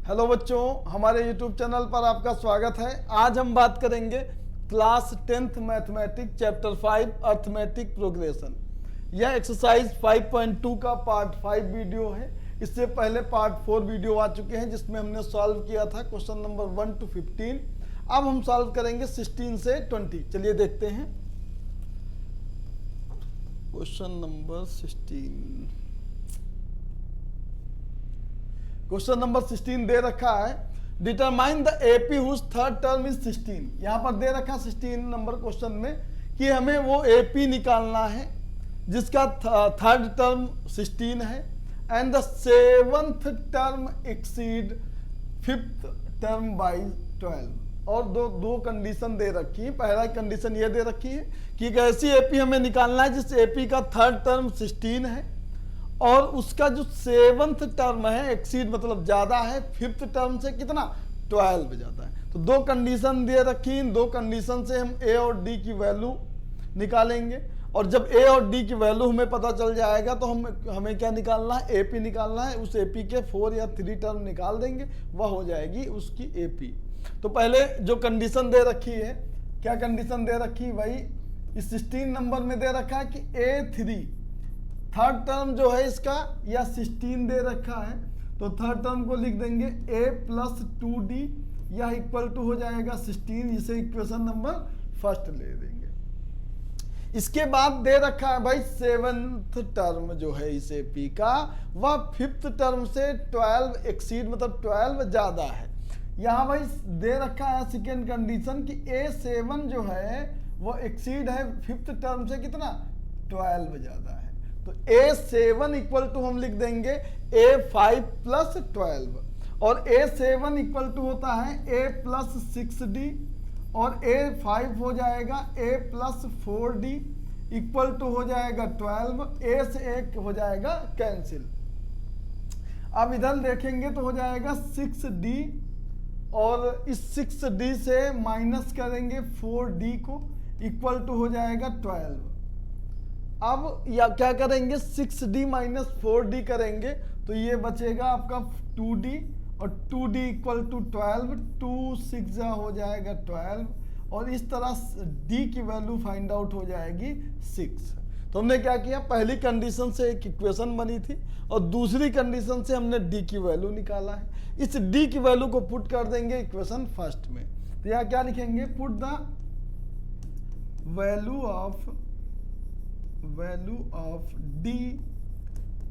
Hello बच्चों, हमारे YouTube channel पर आपका स्वागत है। आज हम बात करेंगे class 10th mathematics chapter 5 arithmetic progression. यह एक्सरसाइज 5.2 का पार्ट 5 वीडियो है। इससे पहले पार्ट 4 वीडियो आ चुके हैं जिसमें हमने सॉल्व किया था क्वेश्चन नंबर 1 to 15। अब हम सॉल्व करेंगे 16 से 20। चलिए देखते हैं क्वेश्चन नंबर 16। क्वेश्चन नंबर 16 दे रखा है, determine the AP whose third term is 16। यहां पर दे रखा 16 नंबर क्वेश्चन में कि हमें वो एपी निकालना है जिसका थर्ड टर्म 16 है and the seventh term exceed fifth term by 12। और दो कंडीशन दे रखी है। पहला कंडीशन ये दे रखी है कि एक ऐसी एपी हमें निकालना है जिस एपी का थर्ड टर्म 16 है और उसका जो सेवंथ टर्म है एक्सीड मतलब ज्यादा है फिफ्थ टर्म से कितना 12 ज्यादा है। तो दो कंडीशन दे रखी, इन दो कंडीशन से हम ए और डी की वैल्यू निकालेंगे और जब ए और डी की वैल्यू हमें पता चल जाएगा तो हमें क्या निकालना है, एपी निकालना है। उस एपी के 4 या 3 टर्म निकाल देंगे, वह हो जाएगी उसकी एपी। तो पहले जो कंडीशन दे रखी है, क्या कंडीशन दे रखी, वही इस 16 नंबर में दे रखा है कि A3 थर्ड टर्म जो है इसका या 16 दे रखा है, तो थर्ड टर्म को लिख देंगे a प्लस 2d या इक्वल टू हो जाएगा 16। इसे इक्वेशन नंबर फर्स्ट ले देंगे। इसके बाद दे रखा है भाई सेवंथ टर्म जो है इस एपी का वह फिफ्थ टर्म से 12 एक्सीड मतलब 12 ज्यादा है। यहाँ भाई दे रखा है सेकेंड कंडीशन कि A7 जो है वो एक्सीड है फिफ्थ टर्म से कितना 12 ज्यादा है। तो A7 इक्वल टू हम लिख देंगे A5 प्लस 12 और A7 इक्वल टू होता है A प्लस 6D और A5 हो जाएगा A plus 4D equal to हो जाएगा 12। A से एक हो जाएगा कैंसिल। अब इधर देखेंगे तो हो जाएगा 6D और इस 6D से माइनस करेंगे 4D को इक्वल टू हो जाएगा 12। अब या क्या करेंगे 6D माइनस 4D करेंगे तो ये बचेगा आपका 2D और 2D इक्वल टू 12। 2 6 हो जाएगा 12 और इस तरह D की वैल्यू फाइंड आउट हो जाएगी 6। तो हमने क्या किया, पहली कंडीशन से एक इक्वेशन बनी थी और दूसरी कंडीशन से हमने D की वैल्यू निकाला है। इस D की वैल्यू को पुट कर देंगे इक्वेशन फर्स्ट में। तो यहाँ क्या लिखेंगे, put the value of D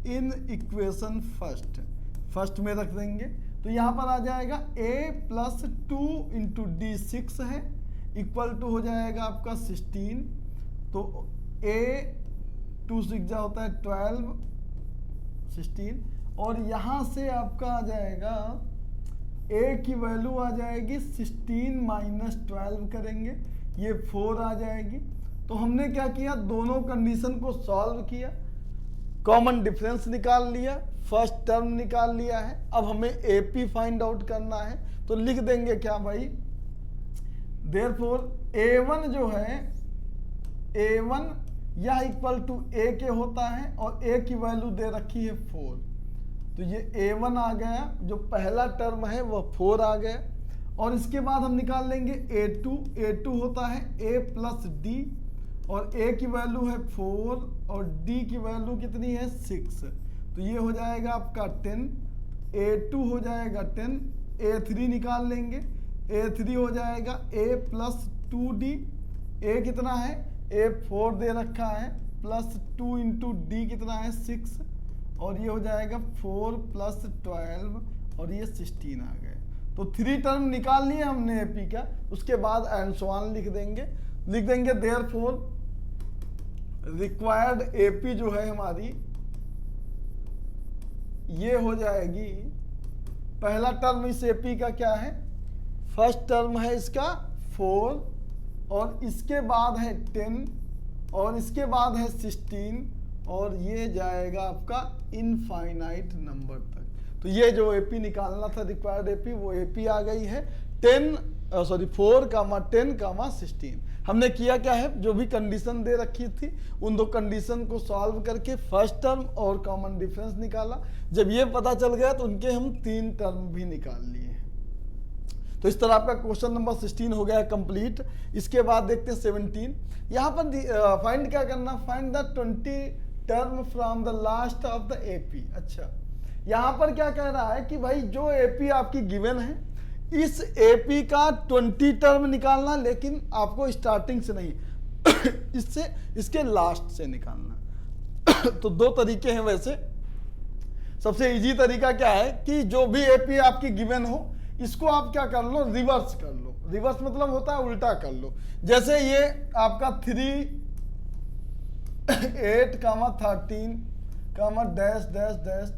in equation first में रख देंगे। तो यहां पर आ जाएगा A प्लस 2 इंटू डी 6 है इक्वल टू हो जाएगा आपका 16। तो A 2 6 होता है 12 16 और यहां से आपका आ जाएगा A की वैल्यू आ जाएगी 16 माइनस 12 करेंगे, ये 4 आ जाएगी। तो हमने क्या किया, दोनों कंडीशन को सॉल्व किया, कॉमन डिफरेंस निकाल लिया, फर्स्ट टर्म निकाल लिया है। अब हमें एपी फाइंड आउट करना है तो लिख देंगे क्या भाई, देयरफॉर A1 जो है A1 यह इक्वल टू A के होता है और A की वैल्यू दे रखी है 4। तो ये A1 आ गया, जो पहला टर्म है वह 4 आ गया और इसके बाद हम निकाल लेंगे A2 होता है A प्लस D और A की वैल्यू है 4 और D की वैल्यू कितनी है 6। तो ये हो जाएगा आपका 10, A2 हो जाएगा 10, A3 निकाल लेंगे, A3 हो जाएगा A प्लस 2D। A कितना है, A 4 दे रखा है प्लस 2 इंटू D कितना है 6 और ये हो जाएगा 4 प्लस 12 और ये 16 आ गए। तो 3 टर्म निकाल लिए हमने एपी का। उसके बाद एंड सो ऑन लिख देंगे देयरफॉर रिक्वायर्ड एपी जो है हमारी ये हो जाएगी, पहला टर्म इस एपी का क्या है, फर्स्ट टर्म है इसका 4 और इसके बाद है 10 और इसके बाद है 16 और ये जाएगा आपका इनफाइनाइट नंबर तक। तो ये जो एपी निकालना था रिक्वायर्ड एपी, वो एपी आ गई है 4,10,16। हमने किया क्या है, जो भी कंडीशन दे रखी थी उन दो कंडीशन को सॉल्व करके फर्स्ट टर्म और कॉमन डिफरेंस निकाला। जब ये पता चल गया तो उनके हम 3 टर्म भी निकाल लिए। तो इस तरह आपका क्वेश्चन नंबर 16 हो गया कंप्लीट। इसके बाद देखते हैं 17। यहाँ पर फाइंड क्या करना, find the 20 term from the last of the AP. अच्छा, यहाँ पर क्या कह रहा है कि भाई जो एपी आपकी गिवन है, इस एपी का 20 टर्म निकालना, लेकिन आपको स्टार्टिंग से नहीं इससे इसके लास्ट से निकालना। तो 2 तरीके हैं वैसे। सबसे इजी तरीका क्या है कि जो भी एपी आपकी गिवन हो, इसको आप क्या कर लो, रिवर्स कर लो। रिवर्स मतलब होता है उल्टा कर लो। जैसे ये आपका 3, 8, 13, डैश डैश डैश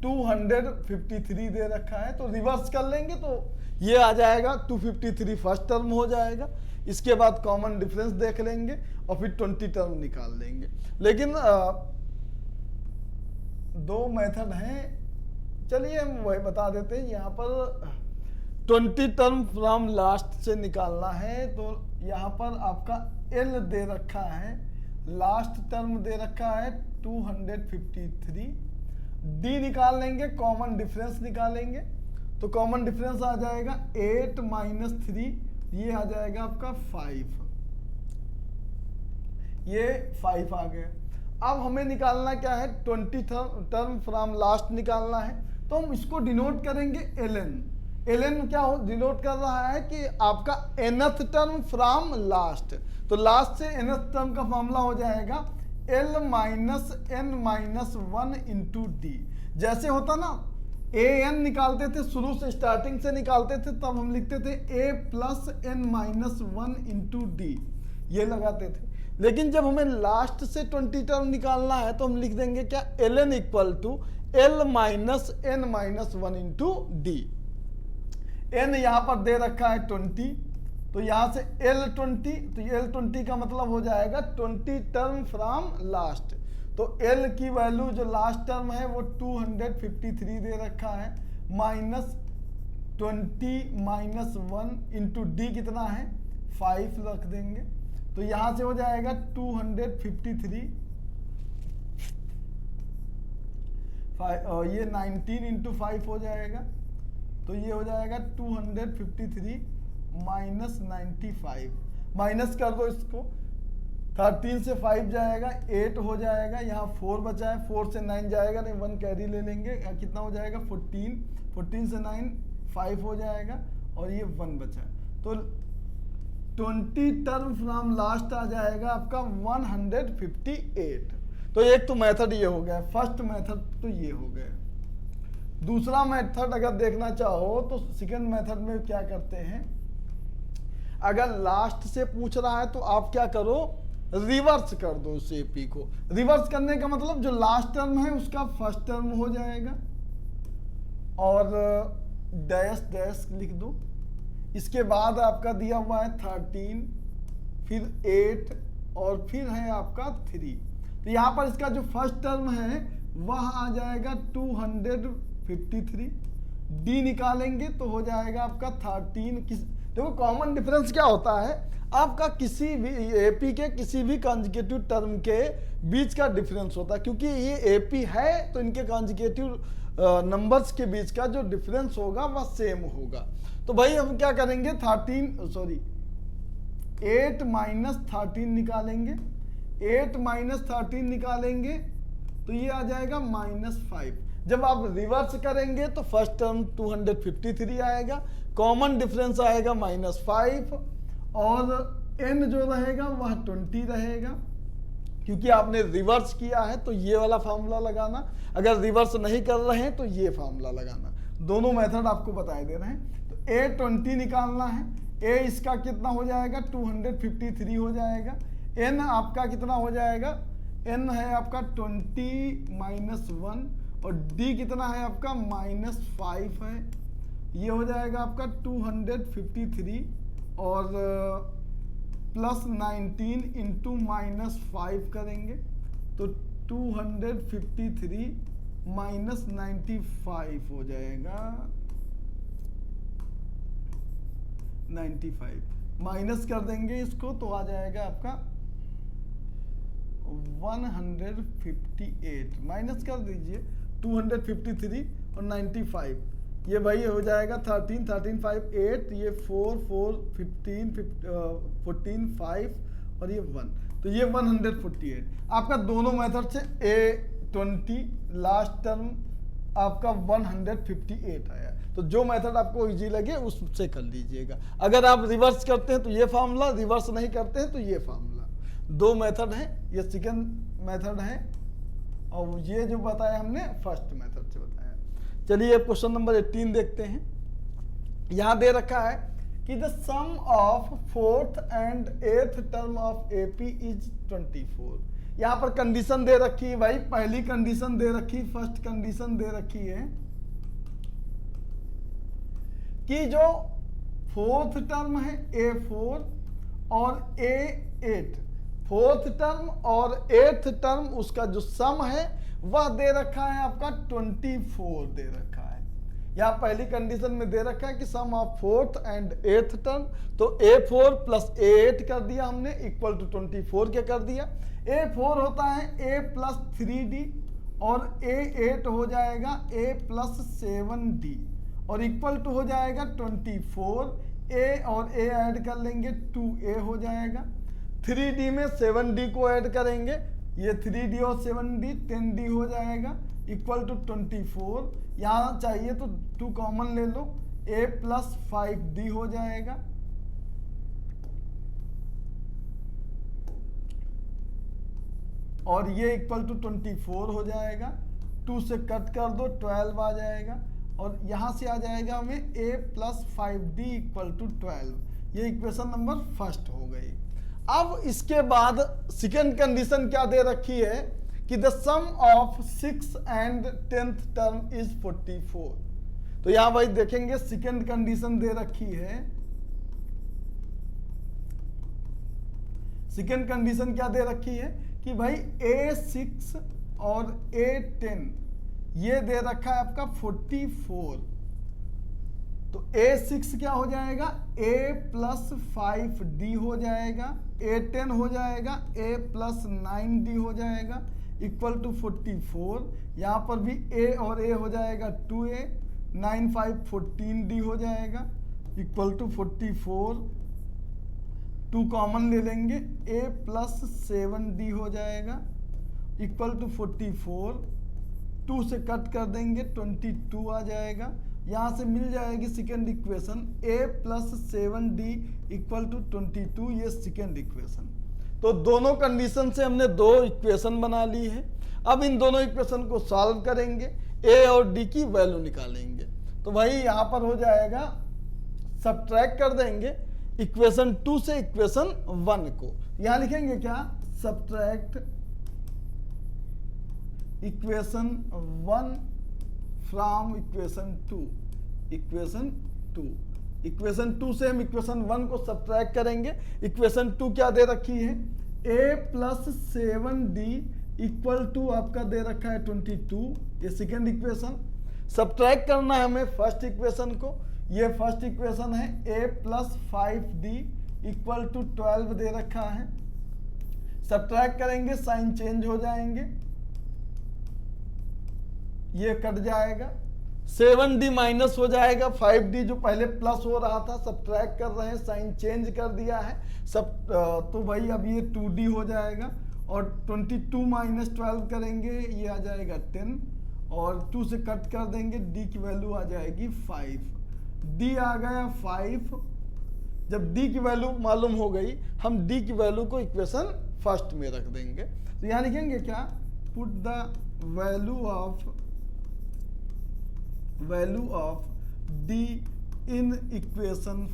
253 दे रखा है, तो रिवर्स कर लेंगे तो ये आ जाएगा 253 फर्स्ट टर्म हो जाएगा। इसके बाद कॉमन डिफरेंस देख लेंगे और फिर 20 टर्म निकाल लेंगे। लेकिन 2 मेथड हैं, चलिए हम वही बता देते हैं। यहाँ पर 20 टर्म फ्रॉम लास्ट से निकालना है, तो यहाँ पर आपका एल दे रखा है, लास्ट टर्म दे रखा है 253, डी निकाल लेंगे, कॉमन डिफरेंस निकालेंगे। तो कॉमन डिफरेंस आ जाएगा 8 - 3, ये आ जाएगा आपका 5, ये 5 आ गया। अब हमें निकालना क्या है, 20 टर्म फ्रॉम लास्ट निकालना है, तो हम इसको डिनोट करेंगे ln। ln क्या हो, डिनोट कर रहा है कि आपका nth टर्म फ्रॉम लास्ट। तो लास्ट से nth टर्म का फॉर्मूला हो जाएगा L - n - 1 इंटू डी। जैसे होता ना, an निकालते थे, शुरू से स्टार्टिंग से निकालते थे, तब हम लिखते थे a + n - 1 इंटू डी, ये लगाते थे। लेकिन जब हमें लास्ट से 20 टर्म निकालना है तो हम लिख देंगे क्या, ln = L - n - 1 into D. n यहाँ पर दे रखा है 20, तो यहाँ से L20, तो L20 का मतलब हो जाएगा 20 टर्म फ्रॉम लास्ट। तो L की वैल्यू जो लास्ट टर्म है वो 253 दे रखा है, -20 - 1 इंटू डी कितना है, 5 रख देंगे। तो यहाँ से हो जाएगा 253, ये 19 इंटू 5 हो जाएगा, तो ये हो जाएगा 253 - 95, माइनस कर दो इसको, 13 से 5 जाएगा, 8 हो जाएगा, यहाँ 4 बचा है, 4 से 9 जाएगा नहीं, 1 कैरी ले लेंगे, कितना हो जाएगा 14, 14 से 9 5 हो जाएगा, और ये 1 बचा है। तो 20 टर्म फ्रॉम लास्ट आ जाएगा आपका 158। तो एक तो मेथड ये हो गया, फर्स्ट मेथड तो ये हो गया। दूसरा मेथड अगर देखना चाहो तो सेकंड मेथड में क्या करते हैं, अगर लास्ट से पूछ रहा है तो आप क्या करो, रिवर्स कर दो उस एपी को। रिवर्स करने का मतलब जो लास्ट टर्म है उसका फर्स्ट टर्म हो जाएगा, और डैश डैश लिख दो। इसके बाद आपका दिया हुआ है 13, फिर 8, और फिर है आपका 3। तो यहाँ पर इसका जो फर्स्ट टर्म है वह आ जाएगा 253, डी निकालेंगे तो हो जाएगा आपका 13। देखो कॉमन डिफरेंस क्या होता है, आपका किसी भी एपी के किसी भी कॉन्जिक्यूटिव टर्म के बीच का डिफरेंस होता है, क्योंकि ये एपी है तो इनके कॉन्जिक्यूटिव नंबर्स के बीच का जो डिफरेंस होगा वह सेम होगा। तो भाई हम क्या करेंगे, 8 - 13 निकालेंगे, 8 - 13 निकालेंगे तो ये आ जाएगा -5। जब आप रिवर्स करेंगे तो फर्स्ट टर्म 253 आएगा, कॉमन डिफरेंस आएगा -5, और n जो रहेगा वह 20 रहेगा। क्योंकि आपने रिवर्स किया है तो ये वाला फार्मूला लगाना, अगर रिवर्स नहीं कर रहे हैं तो ये फार्मूला लगाना। दोनों मेथड आपको बताए दे रहे हैं। तो A20 निकालना है, A इसका कितना हो जाएगा 253 हो जाएगा, n आपका कितना हो जाएगा, n है आपका 20 - 1, और d कितना है आपका -5 है, ये हो जाएगा आपका 253 और +19 इंटू -5 करेंगे तो 253 माइनस 95 हो जाएगा, 95 माइनस कर देंगे इसको तो आ जाएगा आपका 158, माइनस कर दीजिए 253 और 95, ये भाई हो जाएगा 13, 13 5 8, ये 4 4 15 14 5 और ये 1, तो ये 148। आपका दोनों मेथड से A20 लास्ट टर्म आपका 158 आया। तो जो मेथड आपको इजी लगे उससे कर लीजिएगा। अगर आप रिवर्स करते हैं तो ये फार्मूला, रिवर्स नहीं करते हैं तो ये फार्मूला। दो मेथड है, ये सेकंड मेथड है और ये जो बताया हमने फर्स्ट मेथड से बताया। चलिए क्वेश्चन नंबर 18 देखते हैं। यहां दे रखा है कि the sum of 4th and 8th term of AP is 24। यहां पर कंडीशन दे रखी है भाई, पहली कंडीशन दे रखी, फर्स्ट कंडीशन दे रखी है कि जो 4th टर्म है A4 और A8, 4th टर्म और 8th टर्म उसका जो सम है वह दे रखा है आपका 24 दे रखा है। यहाँ पहली कंडीशन में दे रखा है कि सम of 4th and 8th term, तो A4 प्लस A8 कर दिया हमने इक्वल टू 24 क्या कर दिया। A4 होता है A प्लस 3D और A8 हो जाएगा A प्लस 7D और इक्वल टू हो जाएगा 24। A और A ऐड कर लेंगे 2A हो जाएगा। 3D में 7D को ऐड करेंगे, ये 3D और 7D 10D हो जाएगा इक्वल टू 24। यहाँ चाहिए तो 2 कॉमन ले लो, A प्लस 5D हो जाएगा और ये इक्वल टू 24 हो जाएगा। 2 से कट कर दो 12 आ जाएगा और यहां से आ जाएगा हमें A plus 5D equal to 12। ये इक्वेशन नंबर फर्स्ट हो गई। अब इसके बाद सेकेंड कंडीशन क्या दे रखी है कि the sum of 6th and 10th term is 44। तो यहां भाई देखेंगे सेकेंड कंडीशन दे रखी है। सेकेंड कंडीशन क्या दे रखी है कि भाई A6 और A10 ये दे रखा है आपका 44। तो A6 क्या हो जाएगा A प्लस 5D हो जाएगा, A10 हो जाएगा A प्लस 9D हो जाएगा इक्वल टू 44। यहाँ पर भी A और A हो जाएगा 2A, 9 5 14D हो जाएगा इक्वल टू 44। 2 कॉमन ले लेंगे A प्लस 7D हो जाएगा इक्वल टू 44। 2 से कट कर देंगे 22 आ जाएगा। यहाँ से मिल जाएगी second equation A plus 7D equal to 22, ये सेकेंड इक्वेशन। तो दोनों कंडीशन से हमने 2 इक्वेशन बना ली है। अब इन दोनों इक्वेशन को सॉल्व करेंगे, A और D की वैल्यू निकालेंगे। तो भाई यहाँ पर हो जाएगा, सब्ट्रैक्ट कर देंगे इक्वेशन 2 से इक्वेशन 1 को। यहाँ लिखेंगे क्या, subtract equation 1 from equation 2। Equation 2, equation 2 से हम इक्वेशन 1 को सब्ट्रैक्ट करेंगे। इक्वेशन 2 क्या दे रखी है, A plus 7D equal to आपका दे रखा है 22, ये सेकेंड इक्वेशन। सब्ट्रैक्ट करना है हमें फर्स्ट इक्वेशन को, ये फर्स्ट इक्वेशन है A plus 5D equal to 12 दे रखा है। सब्ट्रैक्ट करेंगे साइन चेंज हो जाएंगे, ये कट जाएगा, 7D माइनस हो जाएगा, 5D जो पहले प्लस हो रहा था सब्ट्रैक्ट कर रहे हैं, साइन चेंज कर दिया है सब। तो भाई अब ये 2D हो जाएगा और 22 माइनस 12 करेंगे, ये आ जाएगा 10 और 2 से कट कर देंगे, D की वैल्यू आ जाएगी 5। D आ गया 5। जब D की वैल्यू मालूम हो गई, हम D की वैल्यू को इक्वेशन फर्स्ट में रख देंगे। तो यहाँ लिखेंगे क्या, put the value of D in equation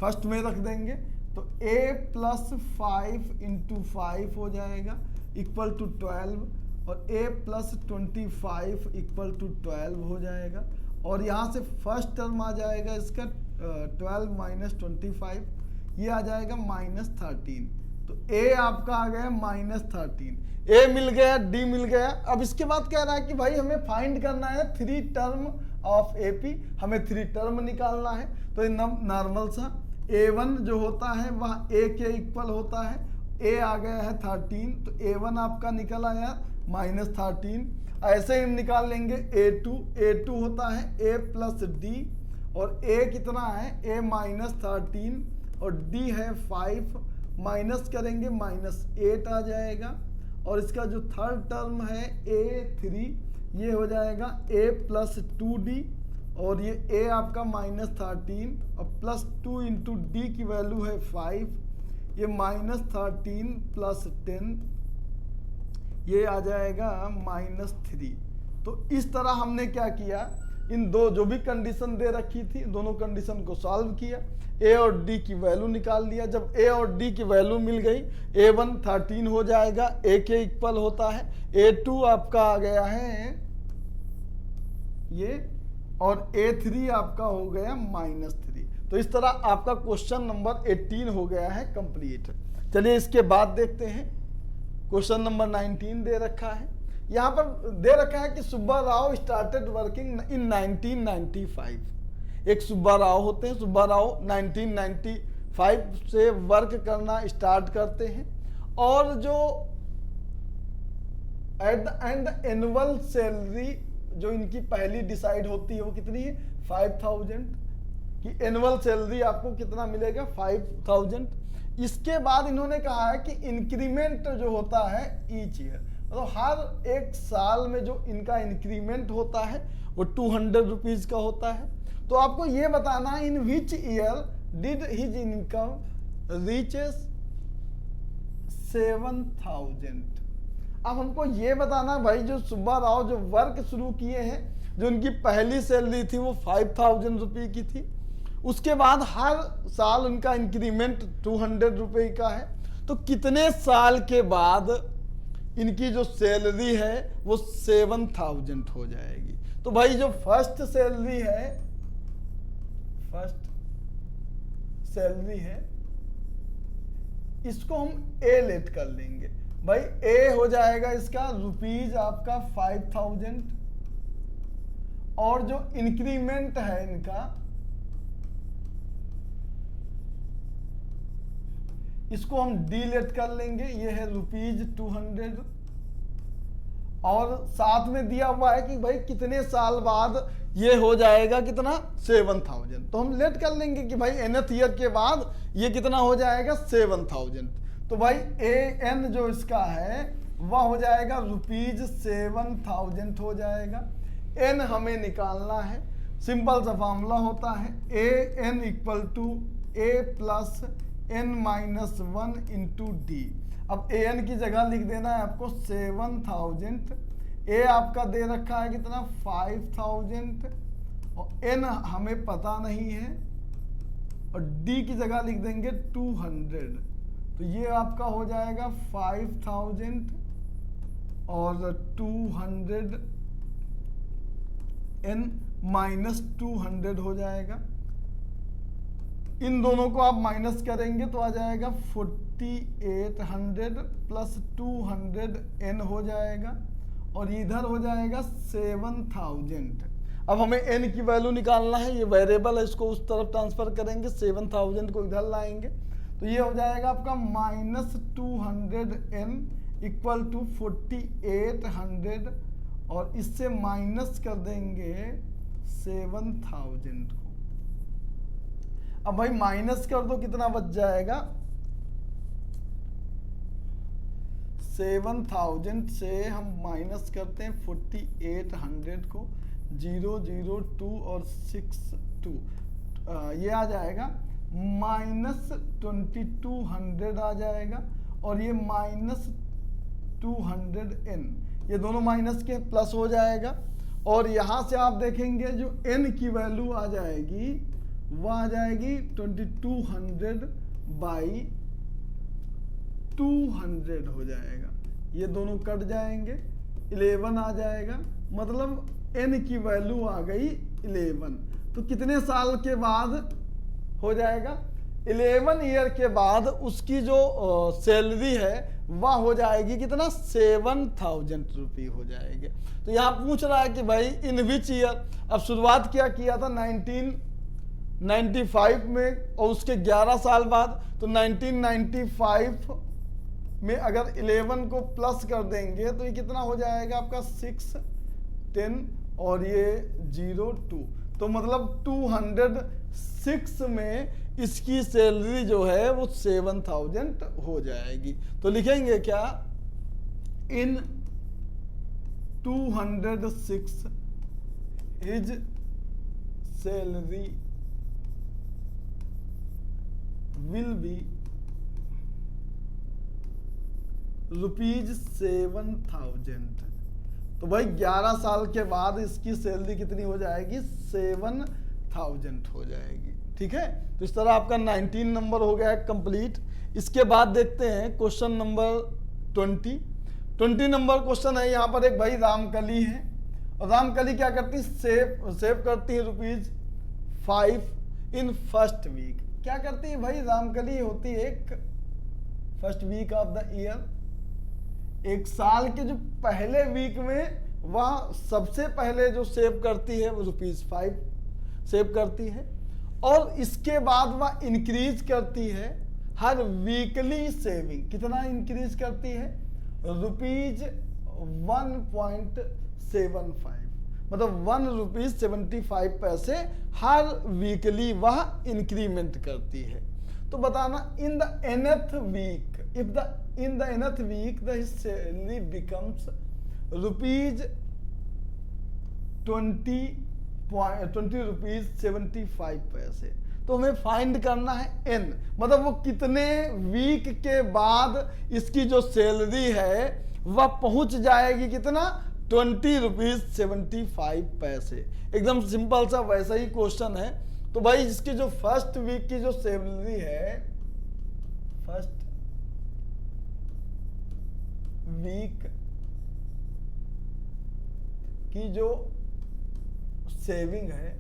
first में रख देंगे। तो A प्लस 5 इंटू 5 हो जाएगा इक्वल टू 12 और A प्लस 25 इक्वल टू 12 हो जाएगा और यहाँ से फर्स्ट टर्म आ जाएगा इसका 12 माइनस 25, ये आ जाएगा माइनस 13। तो ए आपका आ गया -13, ए मिल गया, डी मिल गया। अब इसके बाद कह रहा है कि भाई हमें फाइंड करना है 3 टर्म ऑफ एपी, हमें 3 टर्म निकालना है। तो ये नॉर्मल सा A1 जो होता है वह A के इक्वल होता है, A आ गया है 13, तो A1 आपका निकल आया -13। ऐसे ही हम निकाल लेंगे A2 होता है A प्लस D, और A कितना है, A -13 और D है 5, माइनस करेंगे -8 आ जाएगा। और इसका जो थर्ड टर्म है A3, ये हो जाएगा A प्लस 2D, और ये A आपका -13 और +2 इंटू D की वैल्यू है 5, ये -13 प्लस 10, ये आ जाएगा -3। तो इस तरह हमने क्या किया, इन दो जो भी कंडीशन दे रखी थी दोनों कंडीशन को सॉल्व किया, A और D की वैल्यू निकाल लिया। जब A और D की वैल्यू मिल गई, A1 13 हो जाएगा, A के इक्वल होता है, A2 आपका आ गया है ये, और A3 आपका हो गया -3। तो इस तरह आपका क्वेश्चन नंबर 18 हो गया है कंप्लीट। चलिए इसके बाद देखते हैं, क्वेश्चन नंबर 19 दे रखा है। यहाँ पर दे रखा है कि Subba Rao started working in 1995। एक सुब्बा राव होते हैं, सुब्बा राव 1995 से वर्क करना स्टार्ट करते हैं, और जो at the end annual salary जो इनकी पहली डिसाइड होती है वो कितनी है, 5000 की एनुअल सैलरी आपको कितना मिलेगा, 5000। इसके बाद इन्होंने कहा है कि इंक्रीमेंट जो होता है ईच ईयर, मतलब हर एक साल में जो इनका इंक्रीमेंट होता है वो 200 रुपीज का होता है। तो आपको ये बताना है in which year did his income reaches 7000। अब हमको ये बताना भाई, जो सुब्बा राव जो वर्क शुरू किए हैं, जो उनकी पहली सैलरी थी वो 5000 रुपये की थी, उसके बाद हर साल उनका इंक्रीमेंट 200 रुपये का है, तो कितने साल के बाद इनकी जो सैलरी है वो 7000 हो जाएगी। तो भाई जो फर्स्ट सैलरी है इसको हम ए लेट कर लेंगे। भाई ए हो जाएगा इसका रुपीज आपका 5000, और जो इंक्रीमेंट है इनका इसको हम डी लेट कर लेंगे, ये है रुपीज 200, और साथ में दिया हुआ है कि भाई कितने साल बाद ये हो जाएगा कितना, 7000। तो हम लेट कर लेंगे कि भाई nth ईयर के बाद ये कितना हो जाएगा, 7000। तो भाई ए एन जो इसका है वह हो जाएगा रुपीज 7000 हो जाएगा। एन हमें निकालना है, सिंपल सा फॉर्मूला होता है A N equal to A plus n-1 into D. अब ए एन की जगह लिख देना है आपको 7000, ए आपका दे रखा है कितना, 5000, और एन हमें पता नहीं है, और डी की जगह लिख देंगे 200। तो ये आपका हो जाएगा 5000 और 200 n-200 हो जाएगा। इन दोनों को आप माइनस करेंगे तो आ जाएगा 4800 प्लस 200 n हो जाएगा, और इधर हो जाएगा 7000। अब हमें n की वैल्यू निकालना है, ये वेरिएबल है, इसको उस तरफ ट्रांसफर करेंगे, 7000 को इधर लाएंगे, तो ये हो जाएगा आपका -200 n इक्वल टू 4800, और इससे माइनस कर देंगे 7000 को। अब भाई माइनस कर दो, कितना बच जाएगा, 7000 से हम माइनस करते हैं 4800 को, 002 और 62, ये आ जाएगा -2200 आ जाएगा, और ये -200n, ये दोनों माइनस के प्लस हो जाएगा। और यहाँ से आप देखेंगे जो n की वैल्यू आ जाएगी वह आ जाएगी 2200 बाई 200 हो जाएगा, ये दोनों कट जाएंगे, 11 आ जाएगा, मतलब n की वैल्यू आ गई 11। तो कितने साल के बाद हो जाएगा, 11 ईयर के बाद उसकी जो सैलरी है वह हो जाएगी कितना 7,000 रुपये हो जाएगी। तो यहाँ पूछ रहा है कि भाई इन विच ईयर, अब शुरुआत क्या किया था 1995 में और उसके 11 साल बाद, तो 1995 में अगर 11 को प्लस कर देंगे तो ये कितना हो जाएगा आपका 6, 10 और ये 0, 2, तो मतलब 206 में इसकी सैलरी जो है वो 7,000 हो जाएगी। तो लिखेंगे क्या, इन 206 हिज सैलरी विल बी ₹7,000। तो भाई 11 साल के बाद इसकी सैलरी कितनी हो जाएगी 7,000 हो जाएगी। ठीक है, तो इस तरह आपका 19 नंबर हो गया है कंप्लीट। इसके बाद देखते हैं क्वेश्चन नंबर 20 नंबर क्वेश्चन है। यहाँ पर एक भाई रामकली है और रामकली क्या करती है, सेव करती है ₹5 इन फर्स्ट वीक। क्या करती है भाई, रामकली होती है एक first week of the year, एक साल के जो पहले वीक में वह सबसे पहले जो सेव करती है वो ₹5 सेव करती है और इसके बाद वह इंक्रीज करती है हर वीकली सेविंग। कितना इंक्रीज करती है, ₹1.75, मतलब ₹1.75 हर वीकली वह इंक्रीमेंट करती है। तो बताना in the nth week, if the in the nth week the salary becomes ₹20.75। तो हमें फाइंड करना है n, मतलब वो कितने वीक के बाद इसकी जो सैलरी है वह पहुंच जाएगी कितना ₹20.75। एकदम सिंपल सा वैसा ही क्वेश्चन है। तो भाई इसकी जो फर्स्ट वीक की जो सैलरी है, फर्स्ट वीक की जो सेविंग है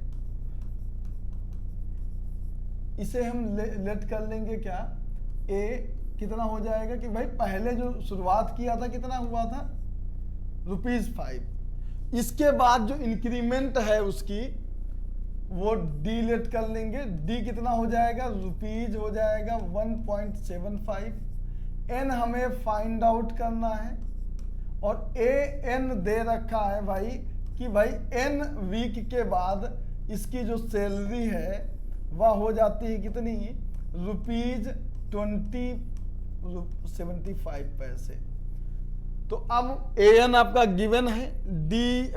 इसे हम लेट कर लेंगे क्या, ए कितना हो जाएगा कि भाई पहले जो शुरुआत किया था कितना हुआ था ₹5। इसके बाद जो इंक्रीमेंट है उसकी वो डी लेट कर लेंगे, डी कितना हो जाएगा रुपीज हो जाएगा 1.75। एन हमें फाइंड आउट करना है और ए एन दे रखा है भाई कि भाई एन वीक के बाद इसकी जो सैलरी है वह हो जाती है कितनी ₹20.75। तो अब ए एन आपका गिवन है, डी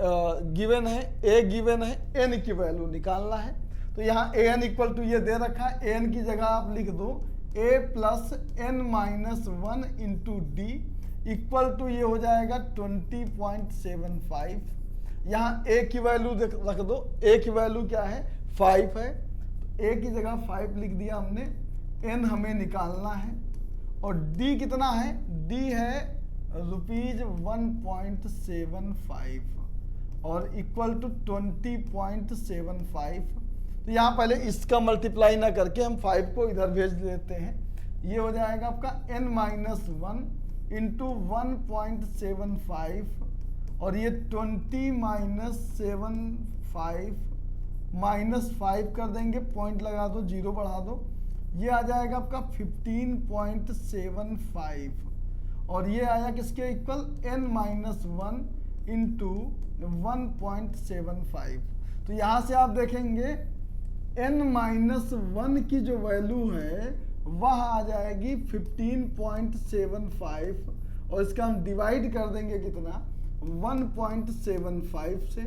गिवन है, ए गिवन है, एन की वैल्यू निकालना है। तो यहाँ ए एन इक्वल टू ये दे रखा है, ए एन की जगह आप लिख दो a plus n-1 into D equal to ये हो जाएगा 20.75। यहाँ a की वैल्यू रख दो, a की वैल्यू क्या है 5 है, तो a की जगह 5 लिख दिया हमने, n हमें निकालना है और d कितना है, d है ₹1.75 और इक्वल टू 20.75। तो यहाँ पहले इसका मल्टीप्लाई ना करके हम 5 को इधर भेज देते हैं, ये हो जाएगा आपका n-1 इंटू 1.75 और ये 20-75 -5 कर देंगे, पॉइंट लगा दो, जीरो बढ़ा दो, ये आ जाएगा आपका 15.75 और ये आया किसके इक्वल n-1 इंटू 1.75। तो यहाँ से आप देखेंगे n-1 की जो वैल्यू है वह आ जाएगी 15.75 और इसका हम डिवाइड कर देंगे कितना 1.75 से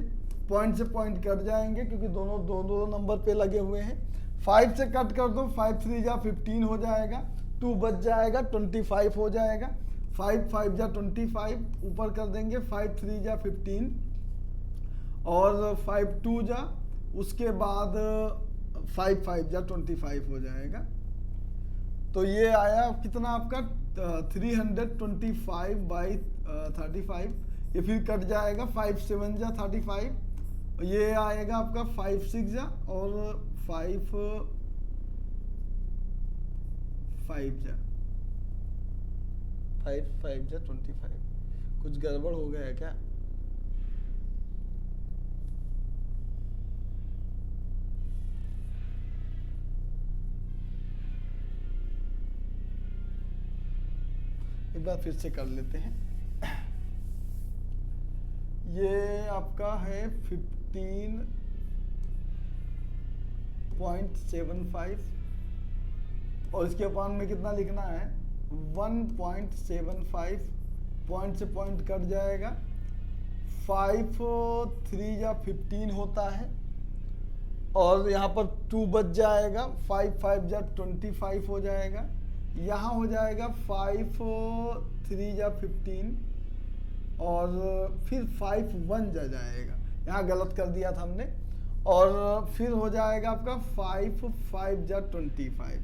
पॉइंट कट जाएंगे क्योंकि दोनों नंबर पे लगे हुए हैं। 5 से कट कर दो, 5 3 जा 15 हो जाएगा, 2 बच जाएगा 25 हो जाएगा, 5 5 जा 25 ऊपर कर देंगे, 5 3 जा 15 और 5 2 जा, उसके बाद 5 5 जा 25 हो जाएगा। तो ये आया कितना आपका 325/35, ये फिर कट जाएगा 5 7 जा 35, ये आएगा आपका 5 6 जा और 5 5 जा 25। कुछ गड़बड़ हो गया है क्या? एक बार फिर से कर लेते हैं। ये आपका है 15.75 और इसके अपान में कितना लिखना है 1.75। पॉइंट से पॉइंट कट जाएगा। 5 3 या 15 होता है और यहाँ पर 2 बच जाएगा। 5 5 या 25 हो जाएगा। यहाँ हो जाएगा 5 3 या 15 और फिर 5 1 जा जाएगा। यहाँ गलत कर दिया था हमने। और फिर हो जाएगा आपका 5 5 या 25।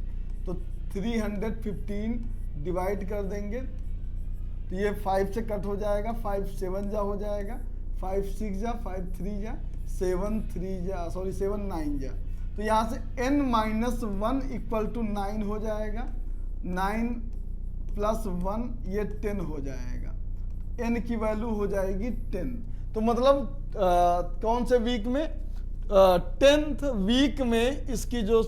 तो 315 डिवाइड कर देंगे तो ये 5 से कट हो जाएगा। 5 7 जा हो जाएगा। 5 6 जा 5 3 जा 7 3 जा 7 9 जा। तो यहाँ से n-1 इक्वल टू 9 हो जाएगा। 9 प्लस 1 ये 10 हो जाएगा। n की वैल्यू हो जाएगी 10। तो मतलब कौन से वीक में 10th वीक में इसकी जो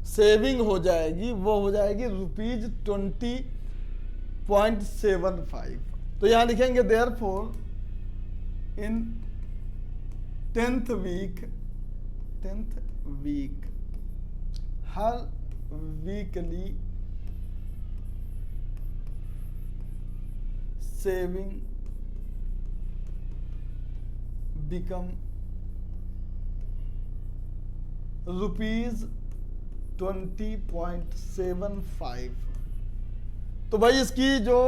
सेविंग हो जाएगी वो हो जाएगी ₹20.75। तो यहाँ लिखेंगे देयरफॉर इन 10th वीक हर वीकली सेविंग बिकम ₹20.75। तो भाई इसकी जो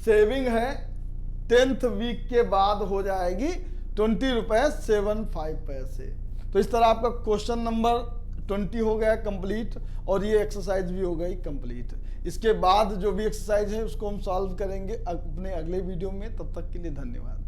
सेविंग है 10th वीक के बाद हो जाएगी ₹20.75। तो इस तरह आपका क्वेश्चन नंबर 20 हो गया कंप्लीट और ये एक्सरसाइज भी हो गई कंप्लीट। इसके बाद जो भी एक्सरसाइज है उसको हम सॉल्व करेंगे अपने अगले वीडियो में। तब तक के लिए धन्यवाद।